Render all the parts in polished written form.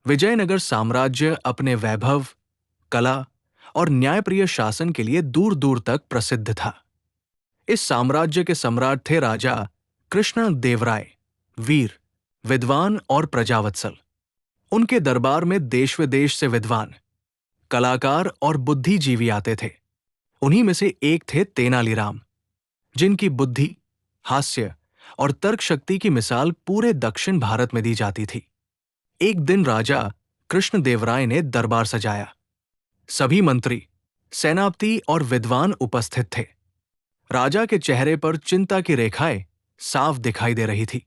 विजयनगर साम्राज्य अपने वैभव, कला और न्यायप्रिय शासन के लिए दूर दूर तक प्रसिद्ध था। इस साम्राज्य के सम्राट थे राजा कृष्णदेवराय, वीर, विद्वान और प्रजावत्सल। उनके दरबार में देश विदेश से विद्वान, कलाकार और बुद्धिजीवी आते थे। उन्हीं में से एक थे तेनालीराम, जिनकी बुद्धि, हास्य और तर्क शक्ति की मिसाल पूरे दक्षिण भारत में दी जाती थी। एक दिन राजा कृष्णदेवराय ने दरबार सजाया। सभी मंत्री, सेनापति और विद्वान उपस्थित थे। राजा के चेहरे पर चिंता की रेखाएं साफ दिखाई दे रही थी।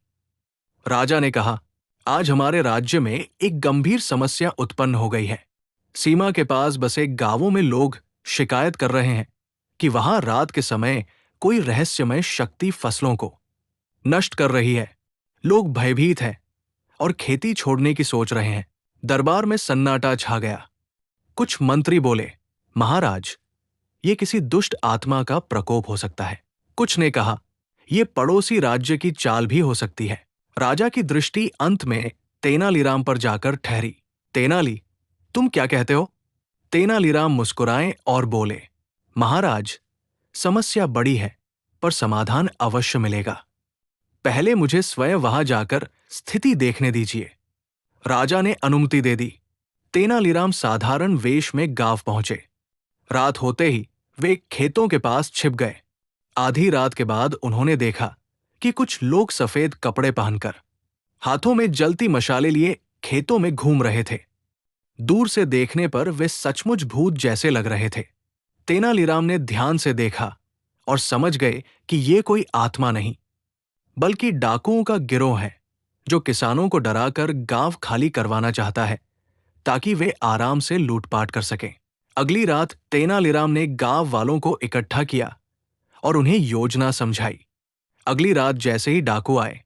राजा ने कहा, आज हमारे राज्य में एक गंभीर समस्या उत्पन्न हो गई है। सीमा के पास बसे गांवों में लोग शिकायत कर रहे हैं कि वहां रात के समय कोई रहस्यमय शक्ति फसलों को नष्ट कर रही है। लोग भयभीत हैं और खेती छोड़ने की सोच रहे हैं। दरबार में सन्नाटा छा गया। कुछ मंत्री बोले, महाराज, ये किसी दुष्ट आत्मा का प्रकोप हो सकता है। कुछ ने कहा, ये पड़ोसी राज्य की चाल भी हो सकती है। राजा की दृष्टि अंत में तेनालीराम पर जाकर ठहरी। तेनाली, तुम क्या कहते हो? तेनालीराम मुस्कुराए और बोले, महाराज, समस्या बड़ी है पर समाधान अवश्य मिलेगा। पहले मुझे स्वयं वहां जाकर स्थिति देखने दीजिए। राजा ने अनुमति दे दी। तेनालीराम साधारण वेश में गांव पहुंचे। रात होते ही वे खेतों के पास छिप गए। आधी रात के बाद उन्होंने देखा कि कुछ लोग सफेद कपड़े पहनकर, हाथों में जलती मशालें लिए खेतों में घूम रहे थे। दूर से देखने पर वे सचमुच भूत जैसे लग रहे थे। तेनालीराम ने ध्यान से देखा और समझ गए कि ये कोई आत्मा नहीं, बल्कि डाकुओं का गिरोह है, जो किसानों को डराकर गांव खाली करवाना चाहता है ताकि वे आराम से लूटपाट कर सकें। अगली रात तेनालीराम ने गांव वालों को इकट्ठा किया और उन्हें योजना समझाई। अगली रात जैसे ही डाकू आए,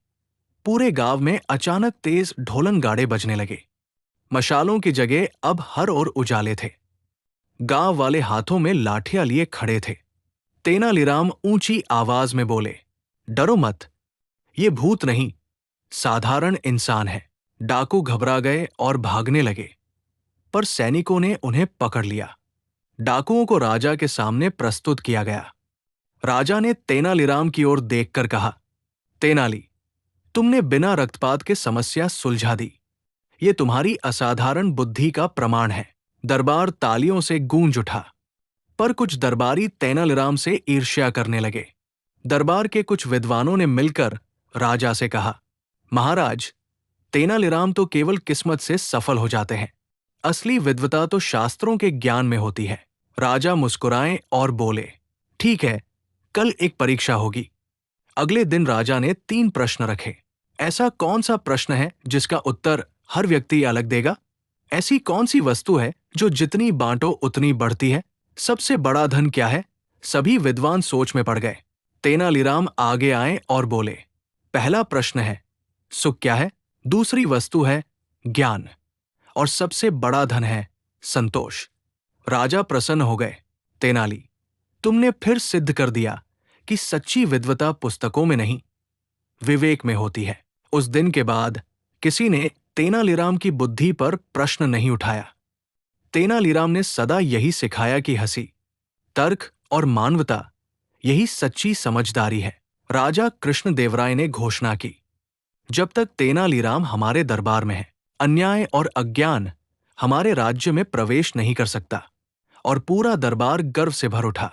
पूरे गांव में अचानक तेज ढोलन गाड़े बजने लगे। मशालों की जगह अब हर ओर उजाले थे। गांव वाले हाथों में लाठियां लिए खड़े थे। तेनालीराम ऊंची आवाज में बोले, डरो मत, ये भूत नहीं, साधारण इंसान है। डाकू घबरा गए और भागने लगे, पर सैनिकों ने उन्हें पकड़ लिया। डाकुओं को राजा के सामने प्रस्तुत किया गया। राजा ने तेनालीराम की ओर देखकर कहा, तेनाली, तुमने बिना रक्तपात के समस्या सुलझा दी। ये तुम्हारी असाधारण बुद्धि का प्रमाण है। दरबार तालियों से गूंज उठा, पर कुछ दरबारी तेनालीराम से ईर्ष्या करने लगे। दरबार के कुछ विद्वानों ने मिलकर राजा से कहा, महाराज, तेनालीराम तो केवल किस्मत से सफल हो जाते हैं, असली विद्वता तो शास्त्रों के ज्ञान में होती है। राजा मुस्कुराए और बोले, ठीक है, कल एक परीक्षा होगी। अगले दिन राजा ने 3 प्रश्न रखे। ऐसा कौन सा प्रश्न है जिसका उत्तर हर व्यक्ति अलग देगा? ऐसी कौन सी वस्तु है जो जितनी बांटो उतनी बढ़ती है? सबसे बड़ा धन क्या है? सभी विद्वान सोच में पड़ गए। तेनालीराम आगे आए और बोले, पहला प्रश्न है, सुख क्या है? दूसरी वस्तु है ज्ञान, और सबसे बड़ा धन है संतोष। राजा प्रसन्न हो गए। तेनाली, तुमने फिर सिद्ध कर दिया कि सच्ची विद्वता पुस्तकों में नहीं, विवेक में होती है। उस दिन के बाद किसी ने तेनालीराम की बुद्धि पर प्रश्न नहीं उठाया। तेनालीराम ने सदा यही सिखाया कि हंसी, तर्क और मानवता, यही सच्ची समझदारी है। राजा कृष्णदेवराय ने घोषणा की, जब तक तेनालीराम हमारे दरबार में है, अन्याय और अज्ञान हमारे राज्य में प्रवेश नहीं कर सकता। और पूरा दरबार गर्व से भर उठा।